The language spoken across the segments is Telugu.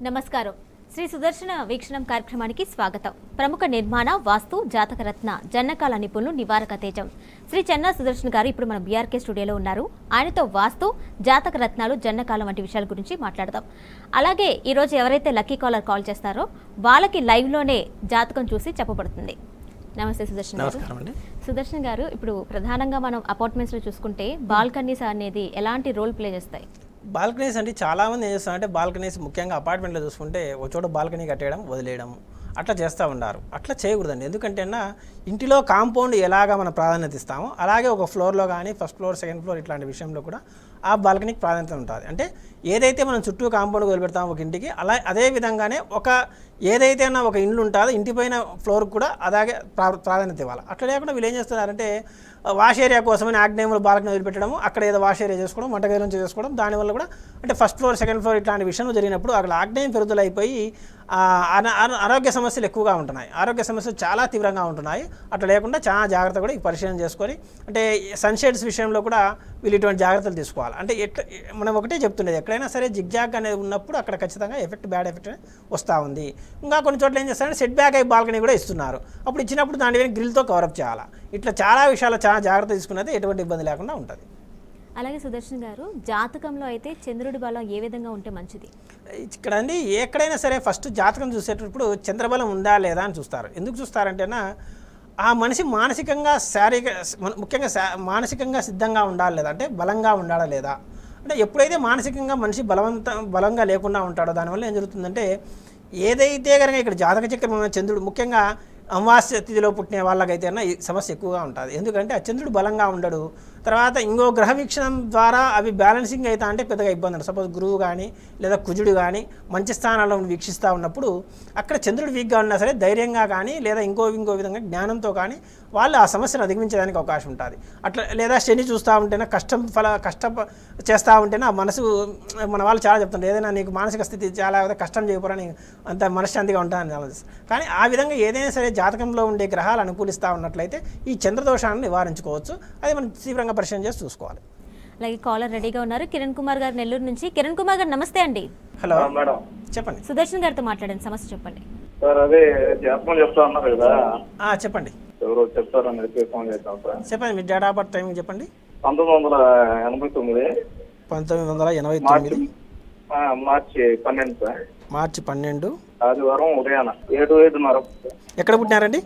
నమస్కారం. శ్రీ సుదర్శన వీక్షణం కార్యక్రమానికి స్వాగతం. ప్రముఖ నిర్మాణ వాస్తు జాతకరత్న జన్నకాల నిపుణులు నివారక తేజం శ్రీ చెన్నా సుదర్శన్ గారు ఇప్పుడు మన బీఆర్కే స్టూడియోలో ఉన్నారు. ఆయనతో వాస్తు జాతక రత్నాలు జన్నకాలం వంటి విషయాల గురించి మాట్లాడదాం. అలాగే ఈరోజు ఎవరైతే లక్కీ కాలర్ కాల్ చేస్తారో వాళ్ళకి లైవ్లోనే జాతకం చూసి చెప్పబడుతుంది. నమస్తే సుదర్శన్ గారు. సుదర్శన్ గారు, ఇప్పుడు ప్రధానంగా మనం అపార్ట్మెంట్స్లో చూసుకుంటే బాల్కనీస్ అనేది ఎలాంటి రోల్ ప్లే చేస్తాయి? బాల్కనీస్ అంటే చాలామంది ఏం చేస్తారంటే బాల్కనీస్ ముఖ్యంగా అపార్ట్మెంట్లో చూసుకుంటే ఒక చోట బాల్కనీ కట్టేయడం వదిలేయడం అట్లా చేస్తూ ఉన్నారు. అట్లా చేయకూడదండి. ఎందుకంటే ఇంటిలో కాంపౌండ్ ఎలాగా మనం ప్రాధాన్యత ఇస్తామో అలాగే ఒక ఫ్లోర్లో కానీ ఫస్ట్ ఫ్లోర్ సెకండ్ ఫ్లోర్ ఇట్లాంటి విషయంలో కూడా ఆ బాల్కనీకి ప్రాధాన్యత ఉంటుంది. అంటే ఏదైతే మనం చుట్టూ కాంపౌండ్ వదిలిపెడతామో ఒక ఇంటికి అదే విధంగానే ఏదైతే ఒక ఇండ్లు ఉంటుందో ఇంటిపైన ఫ్లోర్కి కూడా అలాగే ప్రాధాన్యత ఇవ్వాలి. అట్లా లేకుండా వీళ్ళు ఏం చేస్తున్నారంటే వాష్ ఏరియా కోసమని ఆగ్నేయంలో బాల్కనీ వదిలిపెట్టడము, అక్కడ ఏదో వాష్ ఏరియా చేసుకోవడం, వంటగది నుంచి చేసుకోవడం, దానివల్ల కూడా అంటే ఫస్ట్ ఫ్లోర్ సెకండ్ ఫ్లోర్ ఇట్లాంటి విషయంలో జరిగినప్పుడు అక్కడ ఆగ్నేయం పెరుగుదల అయిపోయి ఆరోగ్య సమస్యలు ఎక్కువగా ఉంటున్నాయి. ఆరోగ్య సమస్యలు చాలా తీవ్రంగా ఉంటున్నాయి. అట్లా లేకుండా చాలా జాగ్రత్త కూడా ఈ పరిశీలన చేసుకొని అంటే సన్షేడ్స్ విషయంలో కూడా వీళ్ళు ఇటువంటి జాగ్రత్తలు తీసుకోవాలి. అంటే మనం ఒకటే చెప్తుండేది, ఎక్కడైనా సరే జిగ్జాగ్ అనేది ఉన్నప్పుడు అక్కడ ఖచ్చితంగా బ్యాడ్ ఎఫెక్ట్ వస్తూ ఉంది. ఇంకా కొన్ని చోట్ల ఏం చేస్తారంటే సెట్ బ్యాక్ అయ్యి బాల్కనీ కూడా ఇస్తున్నారు. అప్పుడు ఇచ్చినప్పుడు దాని గ్రిల్తో కవరప్ చేయాలి. ఇట్లా చాలా విషయాలు చాలా జాగ్రత్త తీసుకున్నది ఎటువంటి ఇబ్బంది లేకుండా ఉంటుంది. అలాగే సుదర్శన్ గారు, జాతకంలో అయితే చంద్రుడి బలం ఏ విధంగా ఉంటే మంచిది? ఇక్కడ అండి ఎక్కడైనా సరే ఫస్ట్ జాతకం చూసేటప్పుడు చంద్రబలం ఉందా లేదా అని చూస్తారు. ఎందుకు చూస్తారంటేనా ఆ మనిషి మానసికంగా ముఖ్యంగా మానసికంగా సిద్ధంగా ఉండాలి లేదా, అంటే బలంగా ఉండాలా లేదా. అంటే ఎప్పుడైతే మానసికంగా మనిషి బలంగా లేకుండా ఉంటాడో దానివల్ల ఏం జరుగుతుందంటే ఏదైతే కనుక ఇక్కడ జాతక చక్రం ఉన్న చంద్రుడు ముఖ్యంగా అమావాస్య తిథిలో పుట్టిన వాళ్ళకైతే ఈ సమస్య ఎక్కువగా ఉంటుంది. ఎందుకంటే ఆ చంద్రుడు బలంగా ఉండడు. తర్వాత ఇంకో గ్రహ వీక్షణం ద్వారా అవి బ్యాలెన్సింగ్ అవుతా అంటే పెద్దగా ఇబ్బంది ఉండదు. సపోజ్ గురువు కానీ లేదా కుజుడు కానీ మంచి స్థానాల్లో వీక్షిస్తూ ఉన్నప్పుడు అక్కడ చంద్రుడు వీక్గా ఉన్నా సరే ధైర్యంగా కానీ లేదా ఇంకో విధంగా జ్ఞానంతో కానీ వాళ్ళు ఆ సమస్యను అధిగమించడానికి అవకాశం ఉంటుంది. అట్లా లేదా శని చూస్తూ ఉంటేనే కష్టం చేస్తూ ఉంటేనే ఆ మనసు మన వాళ్ళు చాలా చెప్తుంటారు, ఏదైనా నీకు మానసిక స్థితి చాలా కష్టం చేయకపోరని అంత మనశ్శాంతిగా ఉంటానని ఆలోచిస్తారు. కానీ ఆ విధంగా ఏదైనా సరే జాతకంలో ఉండే గ్రహాలు అనుకూలిస్తూ ఉన్నట్లయితే ఈ చంద్రదోషాన్ని నివారించుకోవచ్చు. అది మనం తీవ్రంగా పరిశీలన చేసి చూసుకోవాలి. అలాగే కాలర్ రెడీగా ఉన్నారు, కిరణ్ కుమార్ గారు నెల్లూరు నుంచి. కిరణ్ కుమార్ గారు నమస్తే అండి. హలో మేడం, చెప్పండి. సుదర్శన్ గారితో మాట్లాడండి, సమస్య చెప్పండి. సార్ అదే జాతకం చెప్తా ఉన్నారు కదా, చెప్పండి. ఎవరో చెప్తారని చెప్పి ఫోన్ చేద్దాం సార్. చెప్పండి, మీ డేట్ ఆఫ్ బర్త్ టైమింగ్ చెప్పండి. 1989 1989 మార్చి 12 సార్. మార్చి 12 ఆదివారం ఉదయాన 7:05. ఎక్కడ పుట్టినారండి?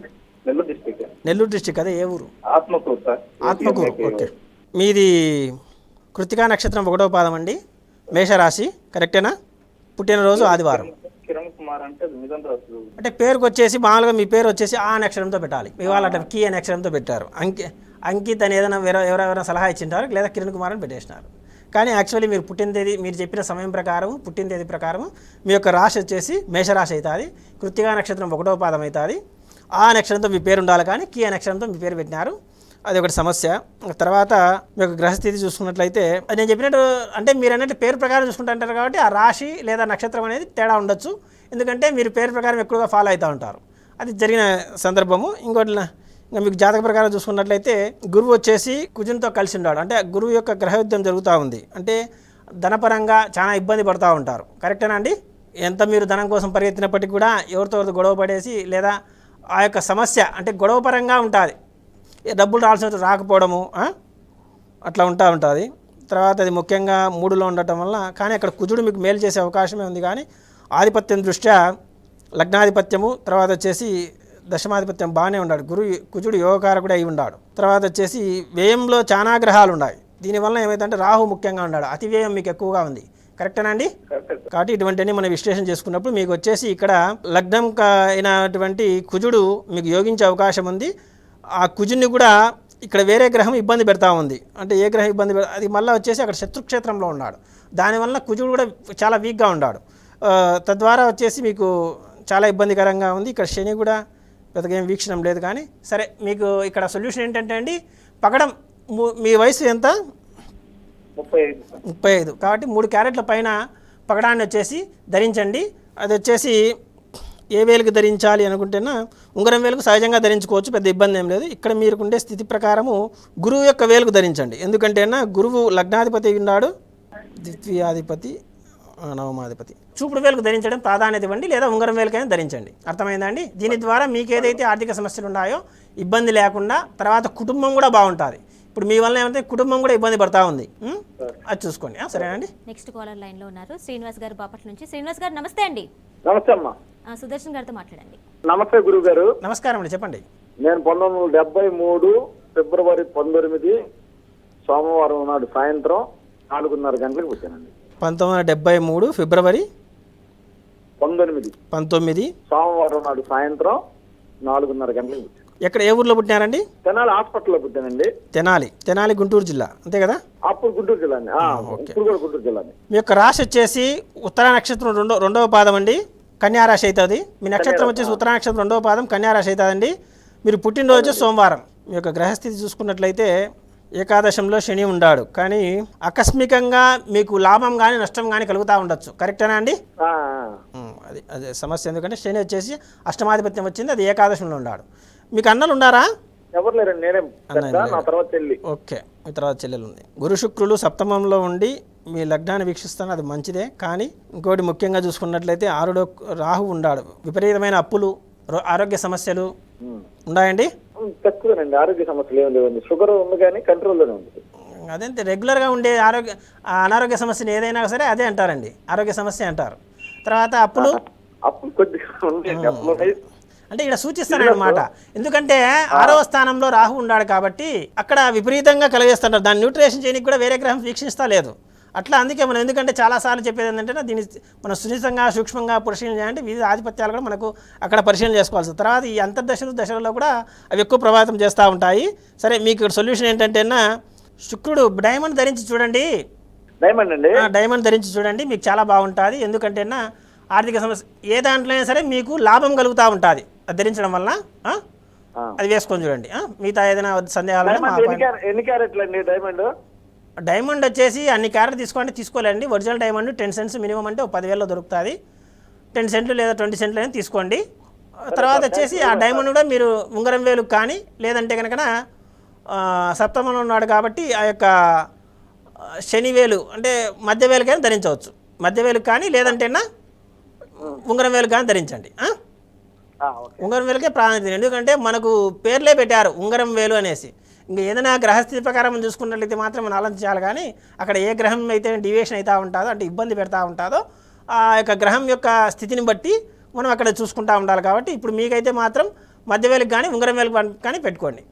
నెల్లూరు డిస్టిక్. నెల్లూరు డిస్టిక్. అదే ఏ ఊరు? ఆత్మకూరు సార్. ఆత్మకూరు. ఓకే. మీది కృత్తికా నక్షత్రం 1వ పాదం అండి, మేషరాశి. కరెక్టేనా? పుట్టినరోజు ఆదివారం. కిరణ్ కుమార్ అంటే మిథున రాశి. అంటే పేరుకు వచ్చేసి మామూలుగా మీ పేరు వచ్చేసి ఆ అక్షరంతో పెట్టాలి. మీ వాళ్ళు అట్లా కీ అనే అక్షరంతో పెట్టారు. అంకిత్ అని ఏదైనా ఎవరెవరైనా సలహా ఇచ్చింటారు, లేదా కిరణ్ కుమార్ అని పెట్టేసినారు. కానీ యాక్చువల్లీ మీరు పుట్టిన తేదీ, మీరు చెప్పిన సమయం ప్రకారం పుట్టిన తేదీ ప్రకారం మీ యొక్క రాశి వచ్చేసి మేషరాశి అవుతుంది. కృత్తికా నక్షత్రం 1వ పాదం అవుతుంది. ఆ నక్షత్రంతో మీ పేరు ఉండాలి, కానీ కీ అనే అక్షరంతో మీ పేరు పెట్టినారు. అది ఒకటి సమస్య. తర్వాత మీ యొక్క గ్రహస్థితి చూసుకున్నట్లయితే నేను చెప్పినట్టు అంటే మీరు అన్నట్టు పేరు ప్రకారం చూసుకుంటుంటారు కాబట్టి ఆ రాశి లేదా నక్షత్రం అనేది తేడా ఉండొచ్చు. ఎందుకంటే మీరు పేరు ప్రకారం ఎక్కువగా ఫాలో అవుతూ ఉంటారు, అది జరిగిన సందర్భము. ఇంకోటి ఇంకా మీకు జాతక ప్రకారం చూసుకున్నట్లయితే గురువు వచ్చేసి కుజునితో కలిసి ఉన్నాడు. అంటే గురువు యొక్క గ్రహయుద్ధం జరుగుతూ ఉంది. అంటే ధనపరంగా చాలా ఇబ్బంది పడుతూ ఉంటారు. కరెక్టేనా అండి? ఎంత మీరు ధనం కోసం పరిగెత్తినప్పటికీ కూడా ఎవరితో గొడవ పడేసి లేదా ఆ యొక్క సమస్య అంటే గొడవపరంగా ఉంటుంది, డబ్బులు రావాల్సిన రాకపోవడము అట్లా ఉంటుంది. తర్వాత అది ముఖ్యంగా 3లో ఉండటం వల్ల, కానీ అక్కడ కుజుడు మీకు మేలు చేసే అవకాశమే ఉంది. కానీ ఆధిపత్యం దృష్ట్యా లగ్నాధిపత్యము, తర్వాత వచ్చేసి దశమాధిపత్యం బాగానే ఉన్నాడు. కుజుడు యోగకారకుడు అయి ఉన్నాడు. తర్వాత వచ్చేసి వ్యయంలో చాలా గ్రహాలు ఉన్నాయి. దీనివల్ల ఏమైందంటే రాహు ముఖ్యంగా ఉన్నాడు, అతి వ్యయం మీకు ఎక్కువగా ఉంది. కరెక్టేనా అండి? కాబట్టి ఇటువంటివన్నీ మనం విశ్లేషణ చేసుకున్నప్పుడు మీకు వచ్చేసి ఇక్కడ లగ్నం అయినటువంటి కుజుడు మీకు యోగించే అవకాశం ఉంది. ఆ కుజుని కూడా ఇక్కడ వేరే గ్రహం ఇబ్బంది పెడతా ఉంది. అంటే ఏ గ్రహం ఇబ్బంది అది మళ్ళీ వచ్చేసి అక్కడ శత్రుక్షేత్రంలో ఉన్నాడు. దానివల్ల కుజుడు కూడా చాలా వీక్గా ఉన్నాడు. తద్వారా వచ్చేసి మీకు చాలా ఇబ్బందికరంగా ఉంది. ఇక్కడ శని కూడా పెద్దగా ఏం వీక్షణం లేదు. కానీ సరే, మీకు ఇక్కడ సొల్యూషన్ ఏంటంటే అండి, పగడం మీ వయసు ఎంత? 35. కాబట్టి 3 క్యారెట్ల పైన పగడాన్ని వచ్చేసి ధరించండి. అది వచ్చేసి ఏ వేలుకు ధరించాలి అనుకుంటేనా ఉంగరం వేలుకు సహజంగా ధరించుకోవచ్చు, పెద్ద ఇబ్బంది ఏం లేదు. ఇక్కడ మీరుకుండే స్థితి ప్రకారము గురువు యొక్క వేలుకు ధరించండి. ఎందుకంటేనా గురువు లగ్నాధిపతి ఉన్నాడు, ద్వితీయాధిపతి నవమాధిపతి. చూపుడు వేలుకు ధరించడం ప్రాధాన్యత ఇవ్వండి, లేదా ఉంగరం వేలుకైనా ధరించండి. అర్థమైందండి? దీని ద్వారా మీకు ఏదైతే ఆర్థిక సమస్యలు ఉన్నాయో ఇబ్బంది లేకుండా, తర్వాత కుటుంబం కూడా బాగుంటుంది. ఇప్పుడు మీ వల్ల ఏమంటే కుటుంబం కూడా ఇబ్బంది పడతా ఉంది, అది చూసుకోండి. సరేనండి. నెక్స్ట్ కాలర్ లైన్లో ఉన్నారు శ్రీనివాస్ గారు బాపట్ల నుంచి. శ్రీనివాస్ గారు నమస్తే అండి. నమస్తే అమ్మా. సుదర్శన్ గారితో మాట్లాడండి. నమస్తే గురువు గారు. నమస్కారం అండి, చెప్పండి. నేను 1973 ఫిబ్రవరి 19 సోమవారం నాడు సాయంత్రం 4:30 గంటలకు పుట్టానండి. 1973 ఫిబ్రవరి 19 సోమవారం నాడు సాయంత్రం 4:30 గంటలకు పుట్టాను. ఎక్కడ, ఏ ఊర్లో పుట్టినారండి? తెనాలి హాస్పిటల్లో పుట్టానండి. తెనాలి గుంటూరు జిల్లా, అంతే కదా? అప్పుడు గుంటూరు జిల్లా అండి. ఇప్పుడు కూడా గుంటూరు జిల్లా. మీ యొక్క రాశి వచ్చేసి ఉత్తర నక్షత్రం రెండవ పాదం అండి, కన్యా రాశి అవుతుంది. మీ నక్షత్రం వచ్చేసి ఉత్తర నక్షత్రం 2వ పాదం, కన్యా రాశి అవుతుందండి. మీరు పుట్టినరోజు సోమవారం. మీ యొక్క గ్రహస్థితి చూసుకున్నట్లయితే ఏకాదశంలో శని ఉన్నాడు, కానీ ఆకస్మికంగా మీకు లాభం కానీ నష్టం కానీ కలుగుతూ ఉండొచ్చు. కరెక్టేనా అండి? అదే సమస్య. ఎందుకంటే శని వచ్చేసి అష్టమాధిపత్యం వచ్చింది, అది ఏకాదశంలో ఉన్నాడు. మీకు అన్నలు ఉన్నారా? ఎవరు లేరండి, నేనే నా తర్వాత చెల్లి. ఓకే, మీ తర్వాత చెల్లెలు ఉంది. గురు శుక్రులు సప్తమంలో ఉండి మీ లగ్నాన్ని వీక్షిస్తాను, అది మంచిదే. కానీ ఇంకోటి ముఖ్యంగా చూసుకున్నట్లయితే ఆరుడో రాహు ఉన్నాడు. విపరీతమైన అప్పులు, ఆరోగ్య సమస్యలు ఉన్నాయండి? తక్కువేనండి, ఆరోగ్య సమస్యలు ఏమి లేవండి. షుగర్ ఉంది కానీ కంట్రోల్లోనే ఉంది. అదంతే, రెగ్యులర్గా ఉండే అనారోగ్య సమస్యని ఏదైనా సరే అదే అంటారండి, ఆరోగ్య సమస్య అంటారు. తర్వాత అప్పులు కొద్దిగా అంటే ఇక్కడ సూచిస్తారన్నమాట. ఎందుకంటే 6వ స్థానంలో రాహు ఉన్నాడు కాబట్టి అక్కడ విపరీతంగా కలిగేస్తుంటారు. దాన్ని న్యూట్రిషన్ చేయడానికి కూడా వేరే గ్రహం వీక్షిస్తా లేదు. అట్లా అందుకే మనం, ఎందుకంటే చాలాసార్లు చెప్పేది ఏంటంటే దీన్ని మనం సున్నితంగా సూక్ష్మంగా పరిశీలన చేయాలంటే వివిధ ఆధిపత్యాలు కూడా మనకు అక్కడ పరిశీలన చేసుకోవాల్సి. తర్వాత ఈ దశలలో కూడా అవి ఎక్కువ ప్రభావితం చేస్తూ ఉంటాయి. సరే, మీకు ఇక్కడ సొల్యూషన్ ఏంటంటే శుక్రుడు డైమండ్ ధరించి చూడండి. డైమండ్ ధరించి చూడండి, మీకు చాలా బాగుంటుంది. ఎందుకంటే ఆర్థిక సమస్య ఏ దాంట్లో అయినా సరే మీకు లాభం కలుగుతూ ఉంటుంది అది ధరించడం వలన. అది వేసుకొని చూడండి. మిగతా ఏదైనా సందేహాలు డైమండ్ వచ్చేసి అన్ని క్యారెట్ తీసుకోలేండి. ఒరిజినల్ డైమండ్ 10 సెంట్స్ మినిమం, అంటే 10,000లో దొరుకుతుంది. 10 సెంట్లు లేదా 20 సెంట్లు అయినా తీసుకోండి. తర్వాత వచ్చేసి ఆ డైమండ్ కూడా మీరు ఉంగరం వేలు కానీ, లేదంటే కనుక సప్తమంలో ఉన్నాడు కాబట్టి ఆ యొక్క శని వేలు అంటే మధ్య వేలుకైనా ధరించవచ్చు. మధ్య వేలు కానీ, లేదంటే ఉంగరం వేలు కానీ ధరించండి. ఉంగరం వేలుకే ప్రాధాన్యత. ఎందుకంటే మనకు పేర్లే పెట్టారు ఉంగరం వేలు అనేసి. ఇంకా ఏదైనా గ్రహస్థితి ప్రకారం చూసుకున్నట్లయితే మాత్రం మనం ఆలోచించాలి. కానీ అక్కడ ఏ గ్రహం అయితే డివియేషన్ అవుతూ ఉంటుందో, అంటే ఇబ్బంది పెడతా ఉంటుందో, ఆ యొక్క గ్రహం యొక్క స్థితిని బట్టి మనం అక్కడ చూసుకుంటూ ఉండాలి. కాబట్టి ఇప్పుడు మీకైతే మాత్రం మధ్య వేలుకి కానీ ఉంగరం వేలుకి కానీ పెట్టుకోండి.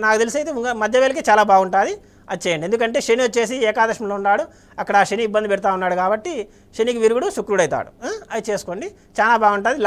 నాకు తెలిసి అయితే మధ్య వేలుకే చాలా బాగుంటుంది, అది చేయండి. ఎందుకంటే శని వచ్చేసి ఏకాదశంలో ఉన్నాడు, అక్కడ శని ఇబ్బంది పెడతా ఉన్నాడు కాబట్టి శనికి విరుగుడు శుక్రుడు అవుతాడు. అది చేసుకోండి, చాలా బాగుంటుంది.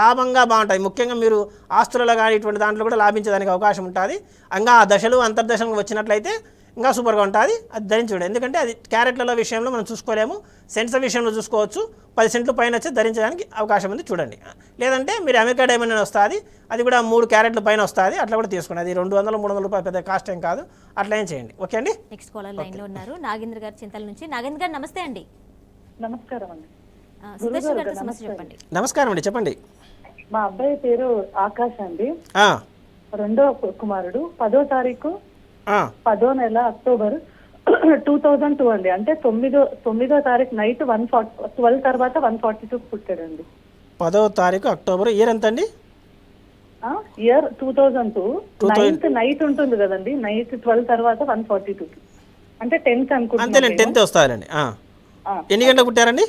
లాభంగా బాగుంటుంది. ముఖ్యంగా మీరు ఆస్తులలో కానీ ఇటువంటి దాంట్లో కూడా లాభించడానికి అవకాశం ఉంటుంది. ఇంకా ఆ దశలు అంతర్దశలు వచ్చినట్లయితే ఇంకా సూపర్గా ఉంటుంది. అది ధరించండి. ఎందుకంటే అది క్యారెట్ల విషయంలో మనం చూసుకోలేము, సెంట్స్ విషయంలో చూసుకోవచ్చు. 10 సెంట్లు పైన వచ్చి ధరించడానికి అవకాశం ఉంది, చూడండి. లేదంటే మీరు అమెరికా డైమండ్ అని వస్తుంది, అది కూడా 3 క్యారెట్ల పైన వస్తుంది, అట్లా కూడా తీసుకోండి. అది 200-300 రూపాయలు పెద్ద కాస్ట్ ఏం కాదు, అట్లా ఏం చేయండి. ఓకే అండి. నెక్స్ట్ కాలర్ లైన్లో ఉన్నారు నాగేంద్ర గారు చింతల నుంచి. నాగేంద్ర గారు నమస్తే అండి. నమస్కారం అండి. సుదర్శన్ గారితో సమస్య చెప్పండి. నమస్కారం అండి, చెప్పండి. మా అబ్బాయి పేరు ఆకాష్ అండి. రెండో కుమారుడు. 10వ తారీఖు 10వ నెల అక్టోబర్ 2002 అండి. అంటే 9వ తారీఖు నైట్ 12 తర్వాత 142 పుట్టాడండి. 10వ తారీఖు అక్టోబర్. ఇయర్ ఎంత అండి? ఇయర్ 2002. 9th నైట్ ఉంటుంది కదండి, నైట్ 12 తర్వాత 142, అంటే 10th అనుకుంటున్నాను. అంతేనండి, 10th వస్తారండి. ఎన్ని గంటలకు పుట్టారండి?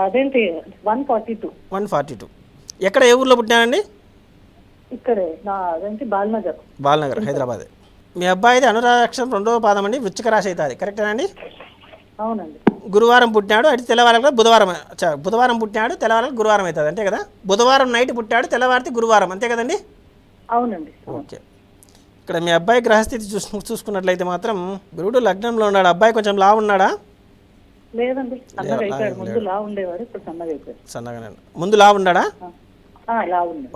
అదేంటి 142. ఎక్కడ, ఏ ఊర్లో పుట్టినారండి? ఇక్కడే అదేంటి బాలనగర్, హైదరాబాద్. మీ అబ్బాయిది అనురాధ నక్షత్రం 2వ పాదం అండి, వృశ్చిక రాశి అవుతుంది. కరెక్టేనా అండి? అవునండి. గురువారం పుట్టినాడు, అయితే తెల్లవారం బుధవారం పుట్టినాడు, తెల్లవారం గురువారం అవుతుంది, అంతే కదా? బుధవారం నైట్ పుట్టాడు, తెల్లవారితే గురువారం, అంతే కదండి? అవునండి. ఓకే. ఇక్కడ మీ అబ్బాయి గ్రహస్థితి చూసుకున్నట్లయితే మాత్రం గురుడు లగ్నంలో ఉన్నాడు. అబ్బాయి కొంచెం లావు ఉన్నాడా? లేదండి, ముందు లావు ఉండేవాడు, ఇప్పుడు సన్నగానే. ముందు లావు ఉన్నాడా?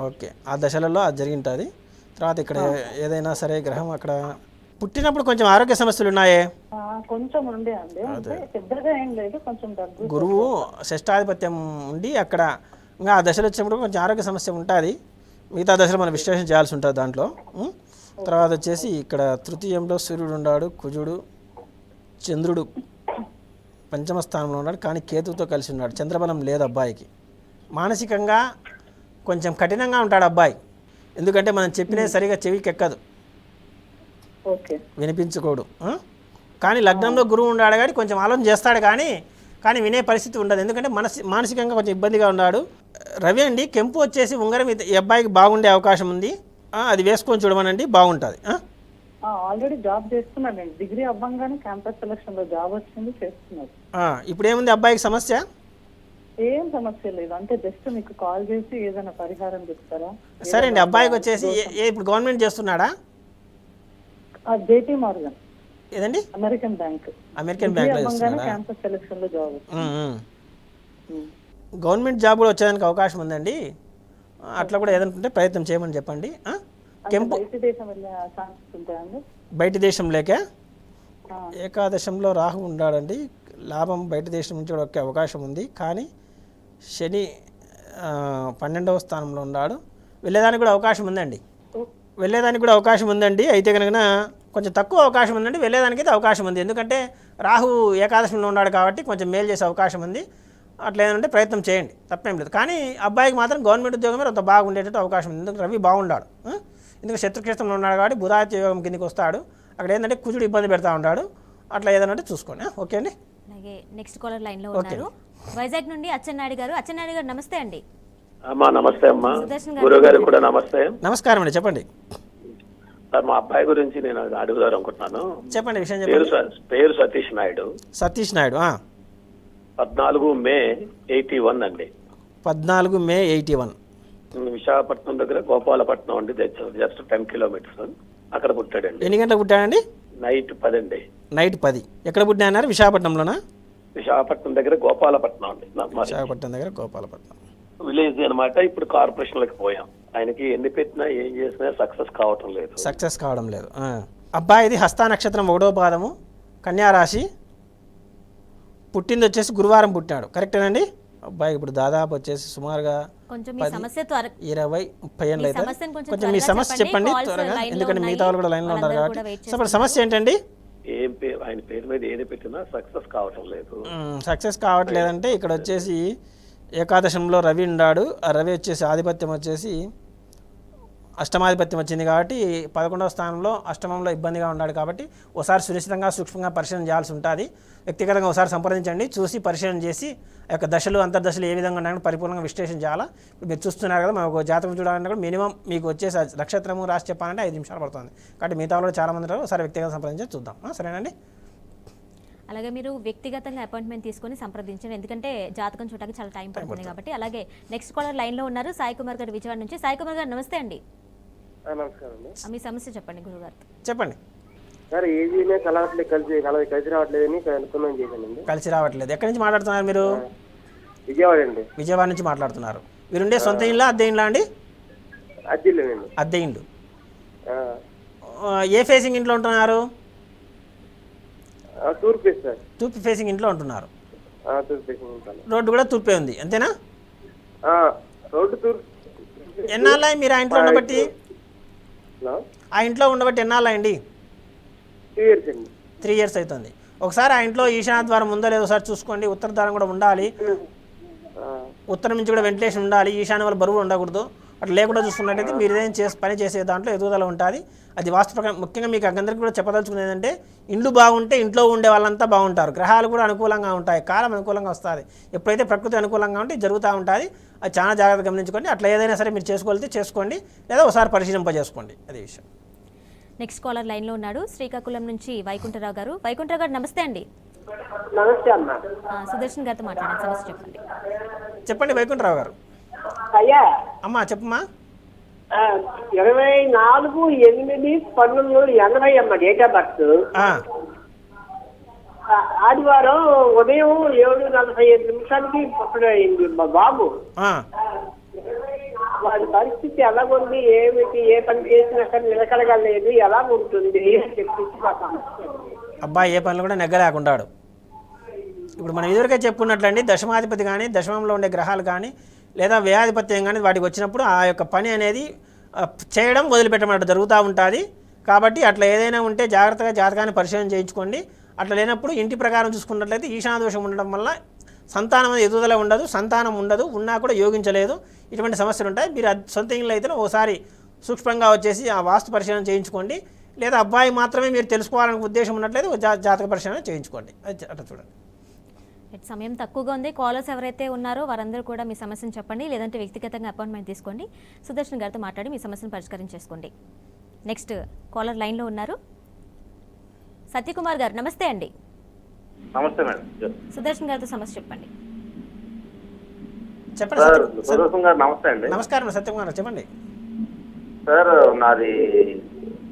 ఓకే, ఆ దశలలో అది జరిగింటుంది. తర్వాత ఇక్కడ ఏదైనా సరే గ్రహం అక్కడ పుట్టినప్పుడు కొంచెం ఆరోగ్య సమస్యలు ఉన్నాయే? కొంచెం ఉండే అండి, పెద్దగా ఏం లేదు, కొంచెం దగ్గు. గురువు షష్టాధిపత్యం ఉండి అక్కడ ఇంకా ఆ దశలు వచ్చినప్పుడు కొంచెం ఆరోగ్య సమస్య ఉంటుంది. మిగతా దశలు మనం విశ్లేషణ చేయాల్సి ఉంటుంది దాంట్లో. తర్వాత వచ్చేసి ఇక్కడ తృతీయంలో సూర్యుడు ఉన్నాడు, కుజుడు, చంద్రుడు పంచమ స్థానంలో ఉన్నాడు, కానీ కేతువుతో కలిసి ఉన్నాడు. చంద్రబలం లేదు అబ్బాయికి. మానసికంగా కొంచెం కఠినంగా ఉంటాడు అబ్బాయి. ఎందుకంటే మనం చెప్పినది సరిగా చెవికి ఎక్కదు, ఓకే. వినిపించుకోడు. కానీ లగ్నంలో గురువు ఉన్నాడు కానీ కొంచెం ఆలోచన చేస్తాడు, కానీ వినే పరిస్థితి ఉండదు. ఎందుకంటే మానసికంగా కొంచెం ఇబ్బందిగా ఉన్నాడు. రవి అండి, కెంపు వచ్చేసి ఉంగరం ఈ అబ్బాయికి బాగుండే అవకాశం ఉంది. అది వేసుకొని చూడమనండి, బాగుంటుంది. ఆల్రెడీ జాబ్ చేస్తున్నాడండి. డిగ్రీ అవ్వంగానే క్యాంపస్ సెలక్షన్ లో జాబ్ వచ్చింది, చేస్తున్నాడు. ఇప్పుడు ఏముంది అబ్బాయికి సమస్య? ఏం సమస్య లేదు, అంటే జస్ట్ మీకు కాల్ చేసి ఏదైనా పరిహారం చెప్తారా? సరే అండి, అబ్బాయికి వచ్చేసి ఇప్పుడు గవర్నమెంట్ చేస్తున్నాడా? జేపీ మార్గన్ ఏదండి? American bank. అమెరికన్ బ్యాంక్లో చేస్తున్నాడా? క్యాంపస్ సెలక్షన్ లో జాబ్. గవర్నమెంట్ జాబ్ కూడా వచ్చేదానికి అవకాశం ఉందండి. అట్లా కూడా ఏదనుకుంటే ప్రయత్నం చేయమని చెప్పండి. కెంపు బయట దేశం వెళ్ళే ఛాన్సెస్ ఉంటాయండి? బయట దేశం లేక ఏకాదశంలో రాహు ఉన్నాడండి. లాభం బయట దేశం నుంచి కూడా వచ్చే అవకాశం ఉంది, కానీ శని 12వ స్థానంలో ఉన్నాడు. వెళ్ళేదానికి కూడా అవకాశం ఉందండి. అయితే కనుక కొంచెం తక్కువ అవకాశం ఉందండి. వెళ్ళేదానికి అయితే అవకాశం ఉంది, ఎందుకంటే రాహు ఏకాదశంలో ఉన్నాడు కాబట్టి కొంచెం మేలు చేసే అవకాశం ఉంది. అట్లా ఏదంటే ప్రయత్నం చేయండి, తప్పేం లేదు. కానీ అబ్బాయికి మాత్రం గవర్నమెంట్ ఉద్యోగమే అంత బాగుండేటట్టు అవకాశం ఉంది. ఎందుకంటే రవి బాగున్నాడు, ఎందుకంటే శత్రుక్షేత్రంలో ఉన్నాడు కాబట్టి బుధాదిత్య యోగం కిందకి వస్తాడు. అక్కడ ఏంటంటే కుజుడు ఇబ్బంది పెడతా ఉంటాడు. అట్లా ఏదైనా చూసుకోండి. ఓకే అండి. అలాగే నెక్స్ట్ కాలర్ లైన్లో ఉన్నారు, వైజాగ్ నుండి అచ్చెన్నాయుడు గారు. అచ్చెన్నాయుడు గారు నమస్తే అండి. అమ్మా నమస్తే అమ్మా. గురుగారు కూడా నమస్తే. నమస్కారం అండి, చెప్పండి సార్. మా అబ్బాయి గురించి నేను అడుగుదారు అనుకుంటున్నాను. చెప్పండి, విషయం చెప్పండి. పేరు సతీష్ నాయుడు. సతీష్ నాయుడు. 14 మే 81 అండి. 14 మే 81. విశాఖపట్నం దగ్గర గోపాలపట్నం అండి, జస్ట్ 10 కిలోమీటర్స్. అక్కడ పుట్టాడండి. ఎన్ని గంటలకు పుట్టాడండి? నైట్ 10 అండి. నైట్ 10. ఎక్కడ పుట్టినా అన్నారు? విశాఖపట్నంలోనా? విశాఖపట్నం దగ్గర గోపాలపట్నం అండి. విశాఖపట్నం దగ్గర గోపాలపట్నం విలేజ్ అనమాట. ఇప్పుడు కార్పొరేషన్లకు పోయాం. ఆయనకి ఎన్ని పెట్టినా ఏం చేసినా సక్సెస్ కావడం లేదు. అబ్బాయిది హస్త నక్షత్రం 1వ పాదము, కన్యా రాశి, పుట్టింది వచ్చేసి గురువారం పుట్టాడు. కరెక్టేనండి? అబ్బాయి ఇప్పుడు దాదాపు వచ్చేసి సుమారుగా 20-30 ఏళ్ళు అయితే. కొంచెం మీ సమస్య చెప్పండి త్వరగా, ఎందుకంటే మిగతా వాళ్ళు కూడా లైన్లో ఉన్నారు కాబట్టి. ఇప్పుడు సమస్య ఏంటండి? ఆయన పేరు మీద ఏది పెట్టినా సక్సెస్ కావట్లేదంటే ఇక్కడ వచ్చేసి ఏకాదశంలో రవి ఉన్నాడు. ఆ రవి వచ్చేసి ఆధిపత్యం వచ్చేసి అష్టమాధిపత్యం వచ్చింది కాబట్టి 11వ స్థానంలో అష్టమంలో ఇబ్బందిగా ఉన్నాడు కాబట్టి ఒకసారి సునిశ్చితంగా సూక్ష్మంగా పరిశీలన చేయాల్సి ఉంటుంది. వ్యక్తిగతంగా ఒకసారి సంప్రదించండి, చూసి పరిశీలన చేసి ఆ యొక్క దశలు అంతర్దశలు ఏ విధంగా ఉన్నాయని పరిపూర్ణంగా విశ్లేషణ చేయాలా. ఇప్పుడు మీరు చూస్తున్నారు కదా, మాకు జాతకం చూడాలంటే కూడా మినిమం మీకు వచ్చేసి నక్షత్రము రాసి చెప్పాలంటే 5 నిమిషాలు పడుతుంది. కాబట్టి మిగతా వాళ్ళు చాలా మంది ఉంటారు. ఒకసారి వ్యక్తిగతంగా సంప్రదించి చూద్దాం. సరేనండి? అలాగే మీరు వ్యక్తిగతంగా అపాయింట్మెంట్ తీసుకొని సంప్రదించండి, ఎందుకంటే జాతకం చూడడానికి చాలా టైం పడుతుంది కాబట్టి. అలాగే నెక్స్ట్ కాలర్ లైన్లో ఉన్నారు, సాయి కుమార్ గారు విజయవాడ నుంచి. సాయి కుమార్ గారు నమస్తే అండి. నమస్కారం. మీ సమస్య చెప్పండి గురుగారు. చెప్పండి సార్. ఏజీనే కలిసి రావట్లేదని అనుకున్నాం చేశానండి. కలిసి రావట్లేదు. ఎక్కడి నుంచి మాట్లాడుతున్నారు మీరు? విజయవాడ అండి. విజయవాడ నుంచి మాట్లాడుతున్నారు. మీరుండే సొంత ఇల్లా అద్దె ఇండ్లా అండి? అద్దెలేనండి. అద్దె ఇండ్లు. ఏ ఫేసింగ్ ఇంట్లో ఉంటున్నారు? తూర్పు సార్. తూర్పు ఫేసింగ్ ఇంట్లో ఉంటున్నారు. తూర్పు ఫేసింగ్ ఉంటాను. రోడ్డు కూడా తూర్పే ఉంది, అంతేనా? రోడ్డు తూర్పు. ఎన్నాళ్ళ మీరు ఆ ఇంట్లో ఉండబట్టి? ఆ ఇంట్లో ఉండబట్టి ఎన్నాళ్ళ అండి? 3 years అండి. 3 years అవుతుంది. ఒకసారి ఆ ఇంట్లో ఈశాన్య ద్వారం ఉందో లేదో ఒకసారి చూసుకోండి. ఉత్తర ద్వారం కూడా ఉండాలి, ఉత్తరం నుంచి కూడా వెంటిలేషన్ ఉండాలి, ఈశాన్య వల్ల బరువు ఉండకూడదు. అట్లా లేకుండా చూసుకున్నట్టయితే మీరు ఏదైనా పని చేసే దాంట్లో ఎదుగుదల ఉంటుంది. అది వాస్తు ప్రకారం. ముఖ్యంగా మీకు అందరికీ కూడా చెప్పదలుచుకునేది ఏంటంటే, ఇండ్లు బాగుంటే ఇంట్లో ఉండే వాళ్ళంతా బాగుంటారు. గ్రహాలు కూడా అనుకూలంగా ఉంటాయి, కాలం అనుకూలంగా వస్తుంది. ఎప్పుడైతే ప్రకృతి అనుకూలంగా ఉంటే జరుగుతూ ఉంటుంది. అది చాలా జాగ్రత్తగా గమనించుకోండి. అట్లా ఏదైనా సరే మీరు చేసుకోగలిగితే చేసుకోండి, లేదా ఒకసారి పరిశీలింపజేసుకోండి. అదే విషయం. నెక్స్ట్ కాలర్ లైన్లో ఉన్నాడు, శ్రీకాకుళం నుంచి వైకుంఠరావు గారు. వైకుంఠరావు గారు నమస్తే అండి. నమస్తే అన్న. సుదర్శన్ గారితో మాట్లాడండి, సమస్య చెప్పండి. చెప్పండి వైకుంఠరావు గారు. అయ్యా అమ్మా చెప్పమ్మా. 24/8/1980 అమ్మ డేట్ ఆఫ్ బర్త్. ఆదివారం ఉదయం 7:45 పుట్టడైంది మా బాబు. వాడి పరిస్థితి ఎలాగుంది, ఏమిటి, ఏ పని చేసినా సరే నిలకడగలేదు, ఎలా ఉంటుంది అని చెప్పేసి అబ్బాయి ఏ పనులు కూడా నెగ్గలేకుండాడు. ఇప్పుడు మనం ఎదురుగా చెప్పుకున్నట్లండి, దశమాధిపతి కానీ దశమంలో ఉండే గ్రహాలు కానీ లేదా వ్యయాధిపత్యం కానీ వాటికి వచ్చినప్పుడు ఆ యొక్క పని అనేది చేయడం వదిలిపెట్టమన్నట్టు జరుగుతూ ఉంటుంది. కాబట్టి అట్లా ఏదైనా ఉంటే జాగ్రత్తగా జాతకాన్ని పరిశీలన చేయించుకోండి. అట్లా లేనప్పుడు ఇంటి ప్రకారం చూసుకున్నట్లయితే ఈశాన దోషం ఉండడం వల్ల సంతానం అనేది ఎదుగుదల ఉండదు, సంతానం ఉండదు, ఉన్నా కూడా యోగించలేదు, ఇటువంటి సమస్యలు ఉంటాయి. మీరు సొంత ఇల్లు అయితే ఒకసారి సూక్ష్మంగా వచ్చేసి ఆ వాస్తు పరిశీలన చేయించుకోండి. లేదా అబ్బాయి మాత్రమే మీరు తెలుసుకోవాలనే ఉద్దేశం ఉన్నట్లయితే జాతక పరిశీలన చేయించుకోండి. అట్లా చూడండి. సమయం తక్కువగా ఉంది. కాలర్స్ ఎవరైతే ఉన్నారో వారందరూ కూడా మీ సమస్యను చెప్పండి, లేదంటే వ్యక్తిగతంగా అపాయింట్మెంట్ తీసుకోండి. సుదర్శన్ గారితో మాట్లాడి మీ సమస్యను పరిష్కరించేసుకోండి. నెక్స్ట్ కాలర్ లైన్లో ఉన్నారు సత్యకుమార్ గారు. నమస్తే అండి. నమస్తే మేడం. సుదర్శన్ గారితో సమస్య చెప్పండి. చెప్పండి సుదర్శన్ గారు నమస్తే అండి. నమస్కారం సత్యకుమార్, చెప్పండి సార్. నాది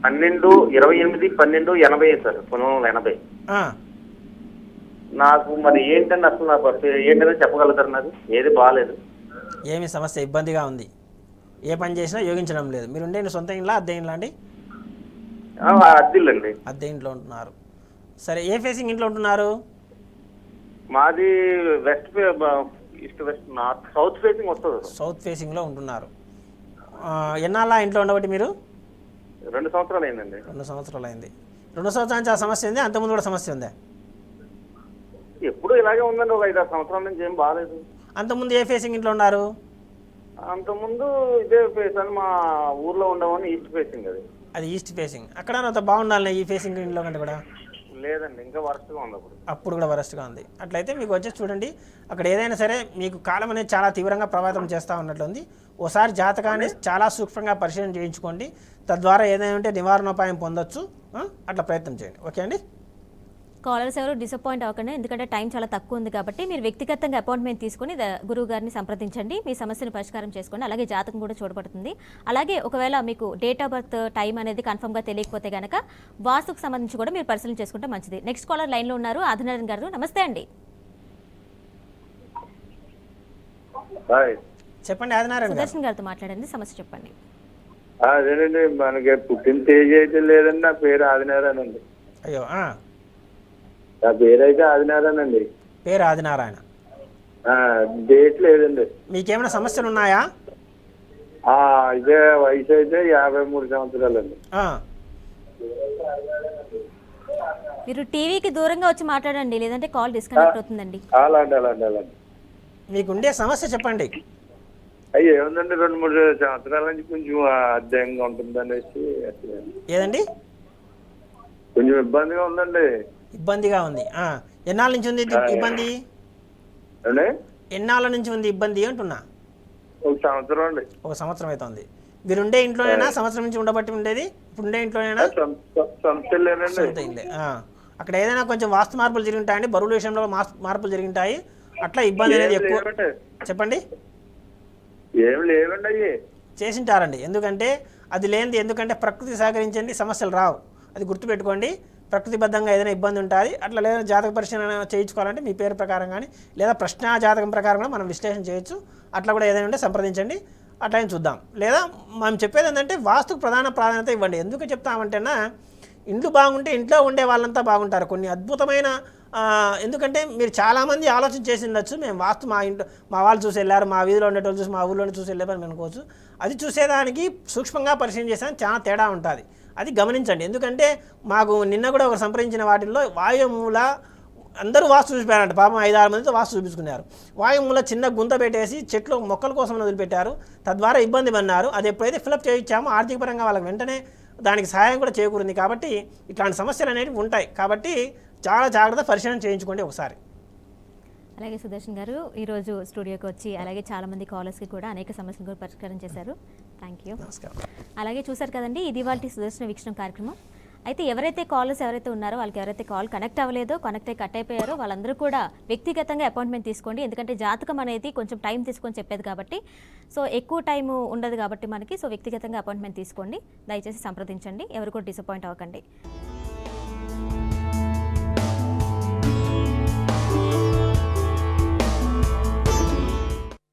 12/28/12/80 సార్, 1980. నాకు మరి ఏంటంటే అసలు నా పరిస్థితి ఏంటనే చెప్పగలుగుతారు? నాకు ఏది బాగాలేదు. ఏమి సమస్య ఇబ్బందిగా ఉంది? ఏ పని చేసినా యోగించడం లేదు. మీరు ఉండే సొంత ఇంట్లో అద్దె ఇంట్లో అండి? అద్దిల్లండి. అద్దె ఇంట్లో ఉంటున్నారు. సరే, ఏ ఫేసింగ్ ఇంట్లో ఉంటున్నారు? మాది east west north south facing వస్తుంది. సౌత్ ఫేసింగ్లో ఉంటున్నారు. ఎన్నాళ్ళ ఇంట్లో ఉండబట్టి మీరు? 2 సంవత్సరాలు అయిందండి. 2 సంవత్సరాలు అయింది. 2 సంవత్సరాల నుంచి ఆ సమస్య ఉంది, అంతకుముందు కూడా సమస్య ఉందా? ఎప్పుడు ఇలాగే ఉందండి, ఒక 5-6 సంవత్సరాల నుంచి ఏం బాగాలేదు. అంతకుముందు ఏ ఫేసింగ్ ఇంట్లో ఉన్నారు? అంతకుముందు ఇదే ఫేస్ అని మా ఊర్లో ఉండమని ఈస్ట్ ఫేసింగ్. అది ఈస్ట్ ఫేసింగ్. అక్కడ అంత బాగుండాలి ఈ ఫేసింగ్ ఇంట్లో కంటే కూడా? లేదండి, ఇంకా వరస్ట్గా ఉంది. అప్పుడు కూడా వరస్ట్గా ఉంది. అట్లయితే మీకు వచ్చేసి చూడండి, అక్కడ ఏదైనా సరే మీకు కాలం అనేది చాలా తీవ్రంగా ప్రభావితం చేస్తూ ఉన్నట్లుంది. ఓసారి జాతకాన్ని చాలా సూక్ష్మంగా పరిశీలన చేయించుకోండి. తద్వారా ఏదైనా ఉంటే నివారణోపాయం పొందొచ్చు. అట్లా ప్రయత్నం చేయండి. ఓకే అండి. కాలర్స్ ఎవరు డిసప్పాయింట్ అవ్వకండి, ఎందుకంటే టైం చాలా తక్కువ ఉంది కాబట్టి మీరు వ్యక్తిగతంగా అపాయింట్మెంట్ తీసుకుని గురువు గారిని సంప్రదించండి, మీ సమస్యను పరిష్కారం చేసుకోండి. అలాగే జాతకం కూడా చూడబడుతుంది. అలాగే ఒకవేళ మీకు డేట్ ఆఫ్ బర్త్ టైం అనేది కన్ఫర్మ్గా తెలియకపోతే కనుక వాస్తుకు సంబంధించి కూడా మీరు పరిశీలన చేసుకుంటే మంచిది. నెక్స్ట్ కాలర్ లైన్లో ఉన్నారు ఆదినారాయణ గారు. నమస్తే అండి. చెప్పండి ఆదినారాయణ గారు. సుదర్శన్ గారితో మాట్లాడండి, సమస్య చెప్పండి. అదేనండి, మనకి పుట్టిన తేజ్ అయితే లేదండి. నా పేరు ఆదినారాయణ అండి. అయ్యో, నా పేరు అయితే ఆదినారాయణ అండి. పేరు ఆదినారాయణ. డేట్ లేదండి. మీకేమైనా సమస్యలు ఉన్నాయా? ఇదే వయసు అయితే 53 సంవత్సరాలండి. మీరు టీవీకి దూరంగా వచ్చి మాట్లాడండి, లేదంటే కాల్ డిస్కనెక్ట్ అవుతుందండి. అలాంటి మీకుండే సమస్య చెప్పండి. అయ్యి ఏముందండి, 2-3 సంవత్సరాల నుంచి కొంచెం అధ్యయంగా ఉంటుంది అనేసి. ఏదండి? కొంచెం ఇబ్బందిగా ఉందండి. ఇబ్బందిగా ఉంది. ఎన్నాళ్ళ నుంచి ఉంది ఇబ్బంది? ఎన్నాళ్ళ నుంచి ఉంది ఇబ్బంది అంటున్నా? 1 సంవత్సరం అండి. 1 సంవత్సరం అవుతుంది. మీరు ఉండే ఇంట్లోనైనా సంవత్సరం నుంచి ఉండబట్టి ఉండేది? ఇప్పుడు ఉండే ఇంట్లోనైనా? సొంత ఇల్లే. అక్కడ ఏదైనా కొంచెం వాస్తు మార్పులు జరిగి ఉంటాయండి, బరువుల విషయంలో మార్పులు జరిగి ఉంటాయి. అట్లా ఇబ్బంది అనేది ఎక్కువ. చెప్పండి. ఏం లేవండి, అయ్యి చేసింటారండి. ఎందుకంటే అది లేనిది, ఎందుకంటే ప్రకృతి సహకరించండి సమస్యలు రావు, అది గుర్తుపెట్టుకోండి. ప్రకృతిబద్ధంగా ఏదైనా ఇబ్బంది ఉంటుంది. అట్లా లేదా జాతక పరిశీలన చేయించుకోవాలంటే మీ పేరు ప్రకారం కానీ లేదా ప్రశ్న జాతకం ప్రకారం కూడా మనం విశ్లేషణ చేయొచ్చు. అట్లా కూడా ఏదైనా ఉంటే సంప్రదించండి, అట్లా చూద్దాం. లేదా మనం చెప్పేది ఏంటంటే వాస్తుకు ప్రధాన ప్రాధాన్యత ఇవ్వండి. ఎందుకు చెప్తామంటేనా, ఇంట్లో బాగుంటే ఇంట్లో ఉండే వాళ్ళంతా బాగుంటారు. కొన్ని అద్భుతమైన ఎందుకంటే మీరు చాలామంది ఆలోచన చేసి ఉండొచ్చు, మేము వాస్తు మా వాళ్ళు చూసి వెళ్ళారు, మా వీధిలో ఉండేటోళ్ళు చూసి మా ఊళ్ళోనే చూసి వెళ్ళారని అనుకోవచ్చు. అది చూసేదానికి సూక్ష్మంగా పరిశీలన చేసాను చాలా తేడా ఉంటుంది. అది గమనించండి. ఎందుకంటే మాకు నిన్న కూడా ఒక సంప్రదించిన వాటిల్లో వాయుమూల అందరూ వాస్తు చూసిపోయారంట. పాపం 5-6 మందితో వాస్తు చూపించుకున్నారు. వాయుమూల చిన్న గుంత పెట్టేసి చెట్లు మొక్కల కోసం వదిలిపెట్టారు, తద్వారా ఇబ్బంది పడినారు. అది ఎప్పుడైతే ఫిలప్ చేయించామో ఆర్థిక పరంగా వాళ్ళకి వెంటనే దానికి సహాయం కూడా చేకూరింది. కాబట్టి ఇట్లాంటి సమస్యలు అనేవి ఉంటాయి. కాబట్టి చాలా జాగ్రత్త పరిశీలన చేయించుకోండి ఒకసారి. అలాగే సుదర్శన్ గారు ఈరోజు స్టూడియోకి వచ్చి అలాగే చాలామంది కాలర్స్కి కూడా అనేక సమస్యలు కూడా పరిష్కారం చేశారు. Thank you. నమస్కారం. అలాగే చూశారు కదండి, ఇది వాళ్ళ సుదర్శన వీక్షణం కార్యక్రమం. అయితే ఎవరైతే కాలర్స్ ఎవరైతే ఉన్నారో వాళ్ళకి ఎవరైతే కాల్ కనెక్ట్ అవ్వలేదో, కనెక్ట్ అయ్యి కట్ అయిపోయారో వాళ్ళందరూ కూడా వ్యక్తిగతంగా అపాయింట్మెంట్ తీసుకోండి. ఎందుకంటే జాతకం అనేది కొంచెం టైం తీసుకొని చెప్పేది కాబట్టి, సో ఎక్కువ టైం ఉండదు కాబట్టి మనకి. సో వ్యక్తిగతంగా అపాయింట్మెంట్ తీసుకోండి, దయచేసి సంప్రదించండి, ఎవరు కూడా డిసప్పాయింట్ అవ్వకండి.